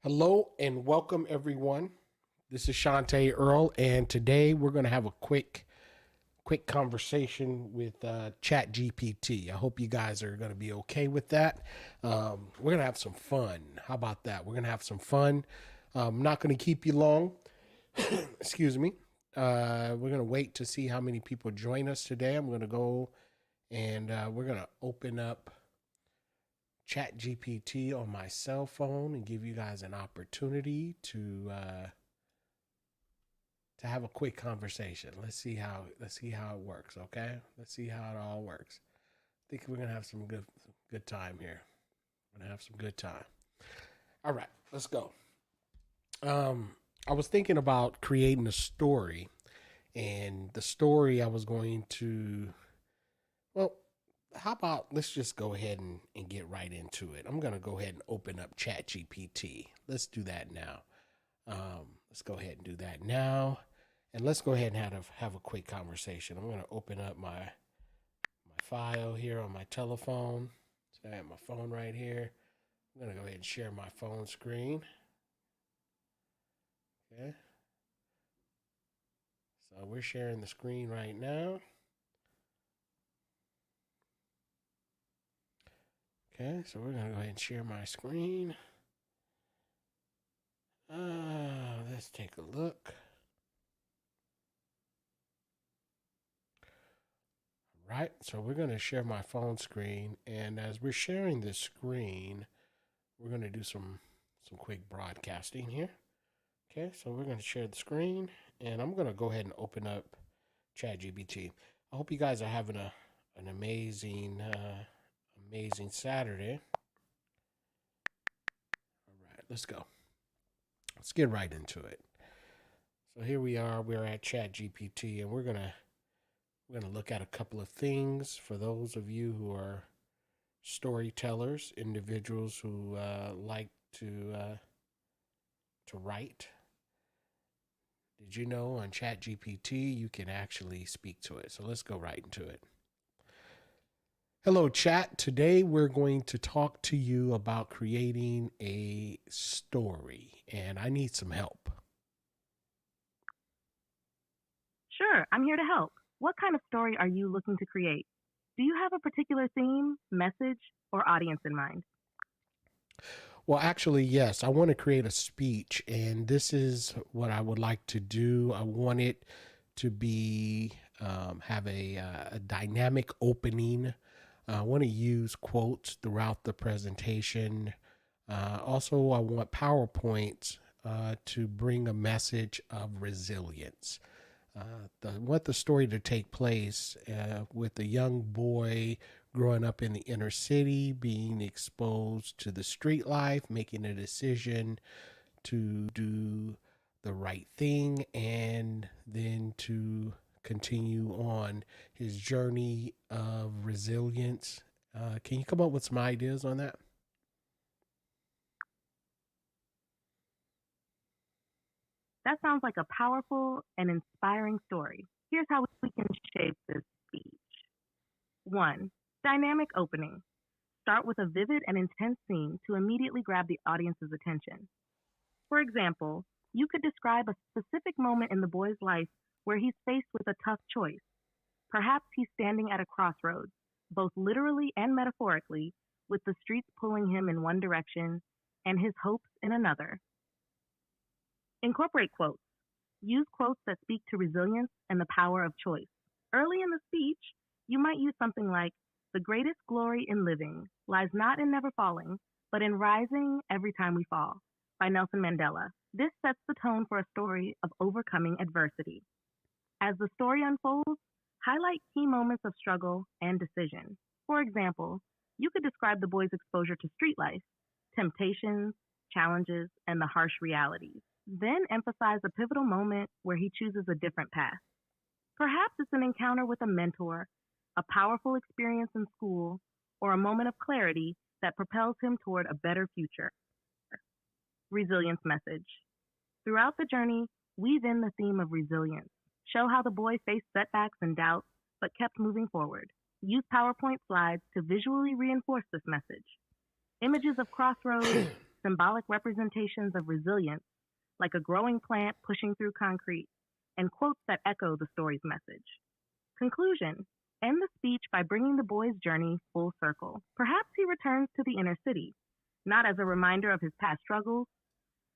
Hello and welcome, everyone. This is Shantae Earl, and today we're going to have a quick conversation with Chat GPT. I hope you guys are going to be okay with that. We're going to have some fun. How about that? We're going to have some fun. I'm not going to keep you long. Excuse me. We're going to wait to see how many people join us today. I'm going to go and we're going to open up Chat GPT on my cell phone and give you guys an opportunity to have a quick conversation. Let's see how it works, okay? Let's see how it all works. I think we're gonna have some good time here. We're gonna have some good time. All right, let's go. I was thinking about creating a story, and the story I was going to well, how about let's just go ahead and get right into it. I'm gonna go ahead and open up Chat GPT. Let's do that now. Let's go ahead and do that now. And let's go ahead and have a quick conversation. I'm going to open up my file here on my telephone. So I have my phone right here. I'm going to go ahead and share my phone screen. Okay. So we're sharing the screen right now. Okay, so we're going to go ahead and share my screen. Let's take a look. Right, so we're going to share my phone screen, and as we're sharing this screen, we're going to do some quick broadcasting here. Okay, so we're going to share the screen, and I'm going to go ahead and open up ChatGPT. I hope you guys are having an amazing Saturday. All right, let's go. Let's get right into it. So here we are. We're at ChatGPT, and we're gonna look at a couple of things for those of you who are storytellers, individuals who like to write. Did you know on ChatGPT you can actually speak to it? So let's go right into it. Hello, chat. Today we're going to talk to you about creating a story, and I need some help. Sure, I'm here to help. What kind of story are you looking to create? Do you have a particular theme, message, or audience in mind? Well, actually, yes, I want to create a speech, and this is what I would like to do. I want it to be have a dynamic opening. I want to use quotes throughout the presentation. Also, I want PowerPoints to bring a message of resilience. Want the story to take place with a young boy growing up in the inner city, being exposed to the street life, making a decision to do the right thing, and then to continue on his journey of resilience. Can you come up with some ideas on that? That sounds like a powerful and inspiring story. Here's how we can shape this speech. 1. Dynamic opening. Start with a vivid and intense scene to immediately grab the audience's attention. For example, you could describe a specific moment in the boy's life where he's faced with a tough choice. Perhaps he's standing at a crossroads, both literally and metaphorically, with the streets pulling him in one direction and his hopes in another. Incorporate quotes. Use quotes that speak to resilience and the power of choice. Early in the speech, you might use something like, "The greatest glory in living lies not in never falling, but in rising every time we fall," by Nelson Mandela. This sets the tone for a story of overcoming adversity. As the story unfolds, highlight key moments of struggle and decision. For example, you could describe the boy's exposure to street life, temptations, challenges, and the harsh realities. Then emphasize a pivotal moment where he chooses a different path. Perhaps it's an encounter with a mentor, a powerful experience in school, or a moment of clarity that propels him toward a better future. Resilience message. Throughout the journey, weave in the theme of resilience. Show how the boy faced setbacks and doubts, but kept moving forward. Use PowerPoint slides to visually reinforce this message. Images of crossroads, symbolic representations of resilience, like a growing plant pushing through concrete, and quotes that echo the story's message. Conclusion: end the speech by bringing the boy's journey full circle. Perhaps he returns to the inner city, not as a reminder of his past struggles,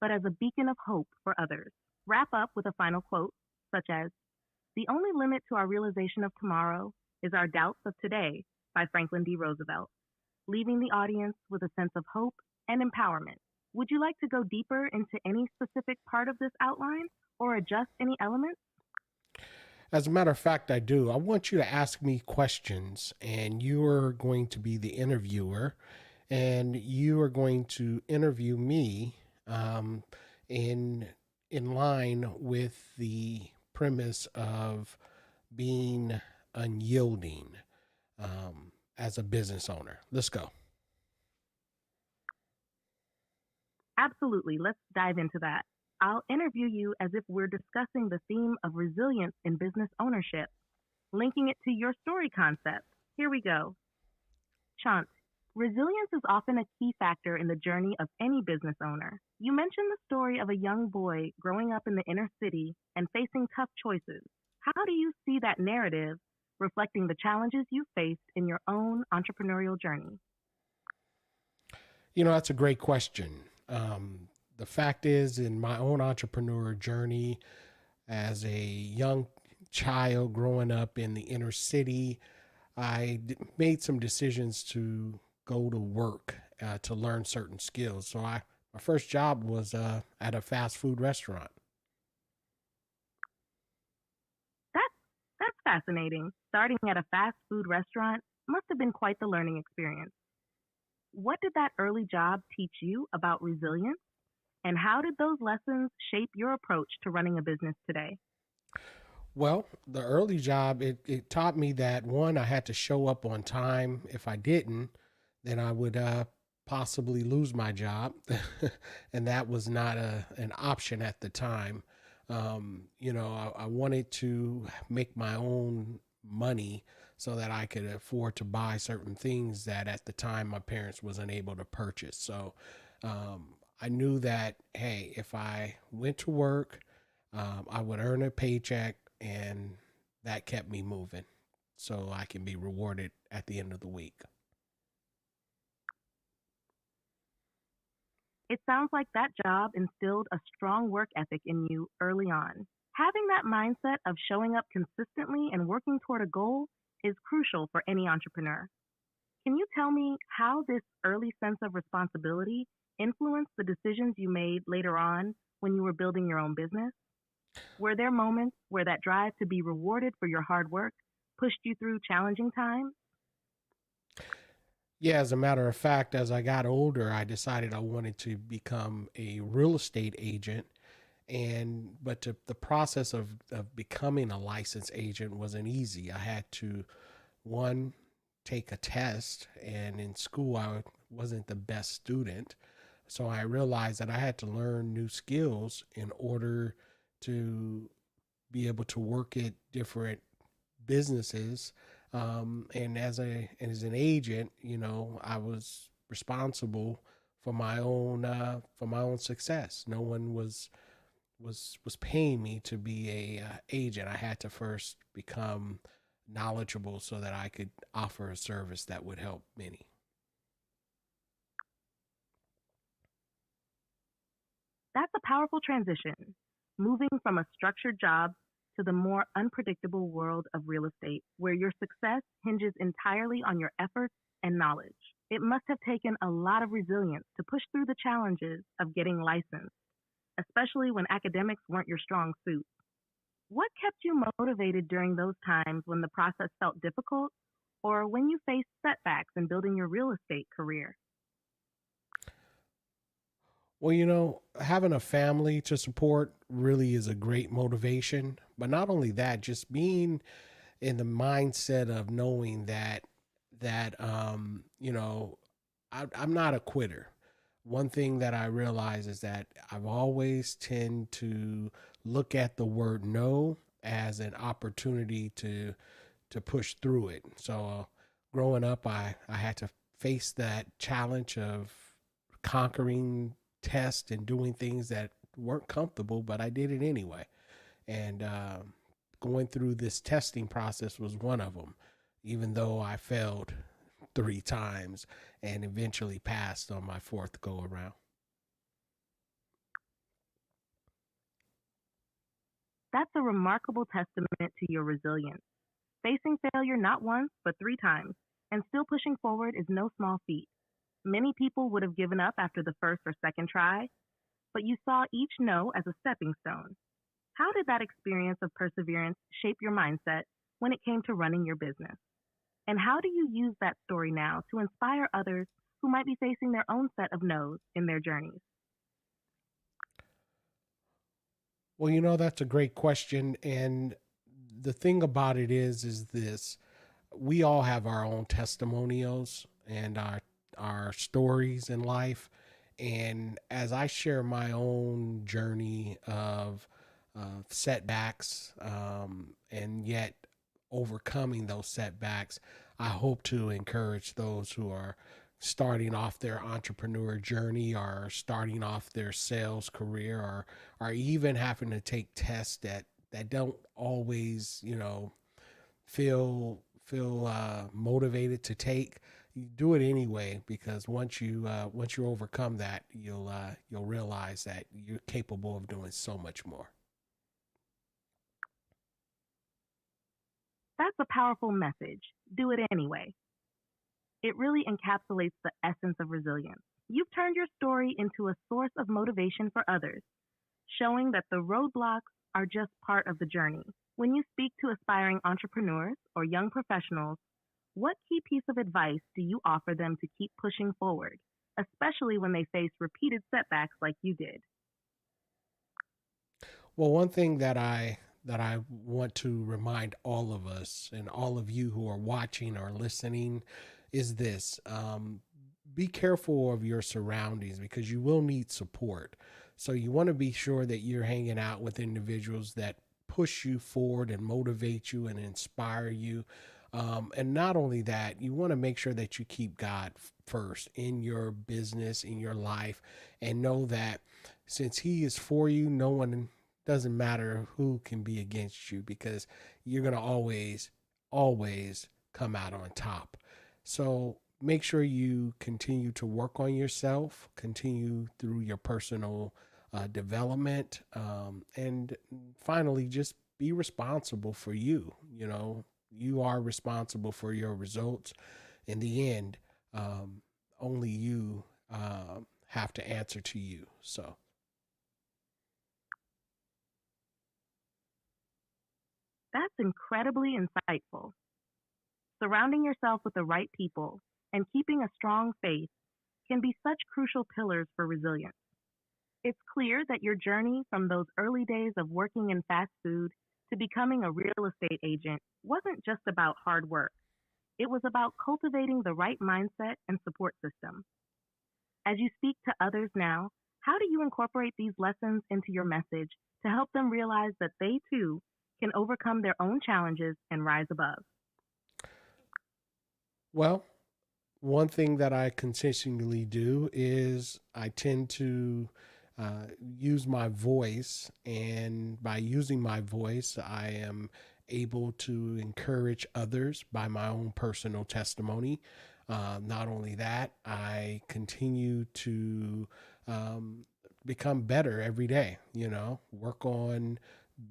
but as a beacon of hope for others. Wrap up with a final quote, such as, "The only limit to our realization of tomorrow is our doubts of today," by Franklin D. Roosevelt, leaving the audience with a sense of hope and empowerment. Would you like to go deeper into any specific part of this outline or adjust any elements? As a matter of fact, I do. I want you to ask me questions, and you are going to be the interviewer, and you are going to interview me in line with the premise of being unyielding as a business owner. Let's go. Absolutely. Let's dive into that. I'll interview you as if we're discussing the theme of resilience in business ownership, linking it to your story concept. Here we go. Chant, resilience is often a key factor in the journey of any business owner. You mentioned the story of a young boy growing up in the inner city and facing tough choices. How do you see that narrative reflecting the challenges you faced in your own entrepreneurial journey? You know, that's a great question. The fact is, in my own entrepreneur journey as a young child growing up in the inner city, made some decisions to go to work to learn certain skills. So my first job was at a fast food restaurant. That's that's fascinating. Starting at a fast food restaurant must have been quite the learning experience. What did that early job teach you about resilience? And how did those lessons shape your approach to running a business today? Well, the early job, it taught me that one, I had to show up on time. If I didn't, then I would possibly lose my job. And that was not an option at the time. I wanted to make my own money so that I could afford to buy certain things that at the time my parents wasn't able to purchase. So I knew that, hey, if I went to work, I would earn a paycheck, and that kept me moving so I can be rewarded at the end of the week. It sounds like that job instilled a strong work ethic in you early on. Having that mindset of showing up consistently and working toward a goal is crucial for any entrepreneur. Can you tell me how this early sense of responsibility influenced the decisions you made later on when you were building your own business? Were there moments where that drive to be rewarded for your hard work pushed you through challenging times? Yeah, as a matter of fact, as I got older, I decided I wanted to become a real estate agent. The process of becoming a licensed agent wasn't easy. I had to, one, take a test, and in school, I wasn't the best student. So I realized that I had to learn new skills in order to be able to work at different businesses. And as an agent, I was responsible for my own success. No one was paying me to be a agent. I had to first become knowledgeable so that I could offer a service that would help many. That's a powerful transition, moving from a structured job to the more unpredictable world of real estate, where your success hinges entirely on your efforts and knowledge. It must have taken a lot of resilience to push through the challenges of getting licensed, especially when academics weren't your strong suit. What kept you motivated during those times when the process felt difficult or when you faced setbacks in building your real estate career? Well, having a family to support really is a great motivation. But not only that, just being in the mindset of knowing that I'm not a quitter. One thing that I realize is that I've always tend to look at the word no as an opportunity to push through it. So growing up, I had to face that challenge of conquering tests and doing things that weren't comfortable, but I did it anyway. And going through this testing process was one of them, even though I failed 3 times and eventually passed on my fourth go around. That's a remarkable testament to your resilience. Facing failure not once, but 3 times, and still pushing forward is no small feat. Many people would have given up after the first or second try, but you saw each no as a stepping stone. How did that experience of perseverance shape your mindset when it came to running your business? And how do you use that story now to inspire others who might be facing their own set of no's in their journeys? Well, that's a great question. And the thing about it is this: we all have our own testimonials and our stories in life. And as I share my own journey of setbacks, and yet overcoming those setbacks, I hope to encourage those who are starting off their entrepreneur journey or starting off their sales career, or even having to take tests that don't always, feel motivated to take. You do it anyway, because once you overcome that, you'll realize that you're capable of doing so much more. That's a powerful message. Do it anyway. It really encapsulates the essence of resilience. You've turned your story into a source of motivation for others, showing that the roadblocks are just part of the journey. When you speak to aspiring entrepreneurs or young professionals, what key piece of advice do you offer them to keep pushing forward, especially when they face repeated setbacks like you did? Well, one thing that I want to remind all of us and all of you who are watching or listening is this: be careful of your surroundings, because you will need support. So you want to be sure that you're hanging out with individuals that push you forward and motivate you and inspire you. And not only that, you want to make sure that you keep God first in your business, in your life, and know that since He is for you, no one, doesn't matter who can be against you, because you're going to always come out on top. So make sure you continue to work on yourself, continue through your personal development, and finally, just be responsible for you. You are responsible for your results. In the end, only you have to answer to you. So, That's incredibly insightful. Surrounding yourself with the right people and keeping a strong faith can be such crucial pillars for resilience. It's clear that your journey from those early days of working in fast food to becoming a real estate agent wasn't just about hard work. It was about cultivating the right mindset and support system. As you speak to others now, how do you incorporate these lessons into your message to help them realize that they too can overcome their own challenges and rise above? well, one thing that I consistently do is I tend to use my voice, and by using my voice, I am able to encourage others by my own personal testimony. Not only that, I continue to um, become better every day, work on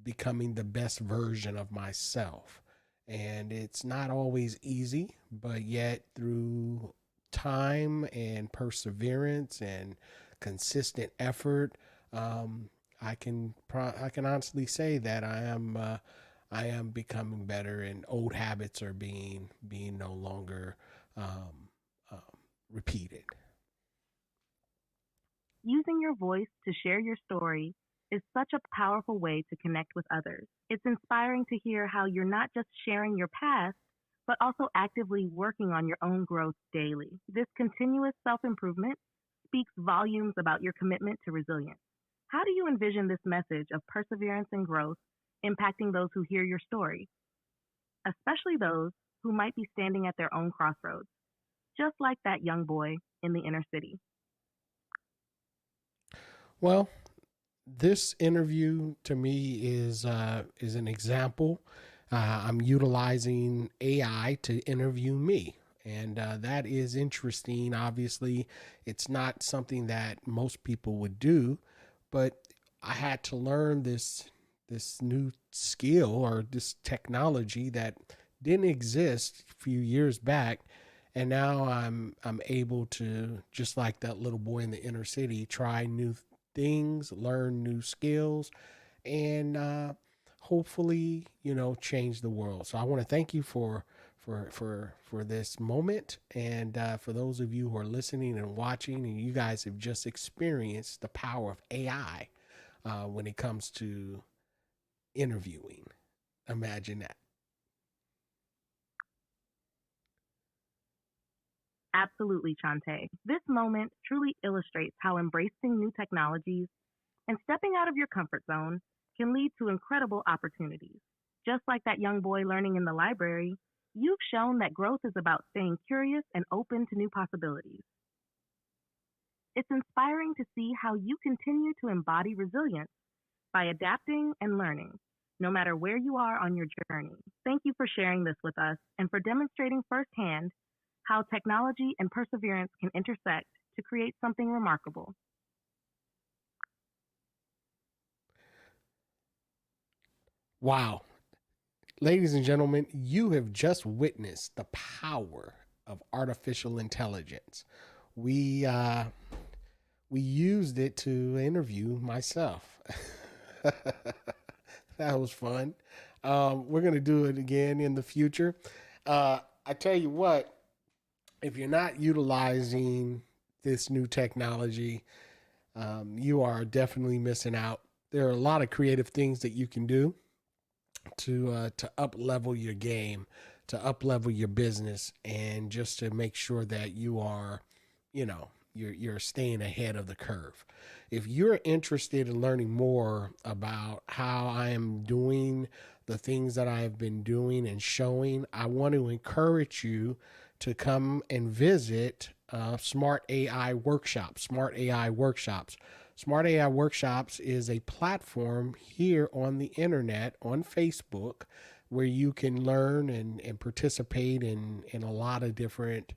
becoming the best version of myself. And it's not always easy, but yet through time and perseverance and consistent effort, I can honestly say that I am becoming better, and old habits are being no longer um, um, repeated. Using your voice to share your story is such a powerful way to connect with others. It's inspiring to hear how you're not just sharing your past, but also actively working on your own growth daily. This continuous self improvement speaks volumes about your commitment to resilience. How do you envision this message of perseverance and growth impacting those who hear your story, especially those who might be standing at their own crossroads, just like that young boy in the inner city? Well, this interview to me is an example. I'm utilizing AI to interview me, and that is interesting. Obviously, it's not something that most people would do, but I had to learn this new skill or this technology that didn't exist a few years back, and now I'm able to, just like that little boy in the inner city, try new things, learn new skills, and hopefully, change the world. So I want to thank you for this moment, and for those of you who are listening and watching, and you guys have just experienced the power of AI when it comes to interviewing. Imagine that. Absolutely, Chante. This moment truly illustrates how embracing new technologies and stepping out of your comfort zone can lead to incredible opportunities. Just like that young boy learning in the library, you've shown that growth is about staying curious and open to new possibilities. It's inspiring to see how you continue to embody resilience by adapting and learning, no matter where you are on your journey. Thank you for sharing this with us and for demonstrating firsthand how technology and perseverance can intersect to create something remarkable. Wow. Ladies and gentlemen, you have just witnessed the power of artificial intelligence. We we used it to interview myself. That was fun. We're gonna do it again in the future. I tell you what, if you're not utilizing this new technology, you are definitely missing out. There are a lot of creative things that you can do to up level your game, to up level your business, and just to make sure that you are, you're staying ahead of the curve. If you're interested in learning more about how I am doing the things that I have been doing and showing, I want to encourage you to come and visit Smart AI Workshops. Smart AI Workshops. Smart AI Workshops is a platform here on the internet, on Facebook, where you can learn and participate in a lot of different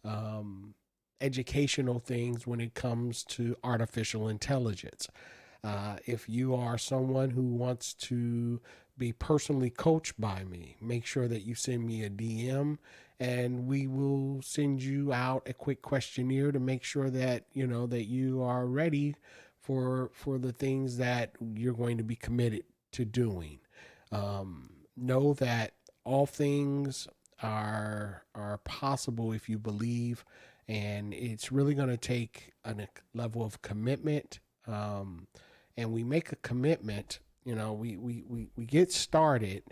um, educational things when it comes to artificial intelligence. If you are someone who wants to be personally coached by me, make sure that you send me a DM, and we will send you out a quick questionnaire to make sure that that you are ready for the things that you're going to be committed to doing. Know that all things are possible if you believe, and it's really going to take a level of commitment. And we make a commitment. We get started.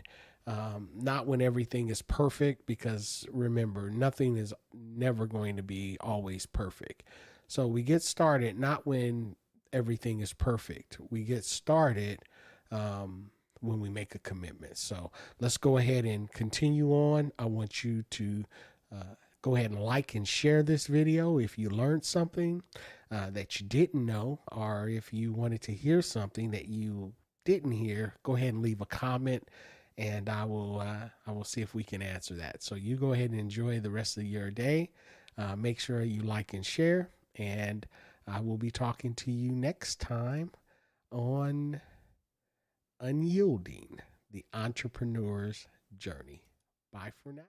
Not when everything is perfect, because remember, nothing is never going to be always perfect. So we get started not when everything is perfect. We get started when we make a commitment. So let's go ahead and continue on. I want you to go ahead and like and share this video if you learned something that you didn't know, or if you wanted to hear something that you didn't hear. Go ahead and leave a comment, and I will see if we can answer that. So you go ahead and enjoy the rest of your day. Make sure you like and share, and I will be talking to you next time on Unyielding, the Entrepreneur's Journey. Bye for now.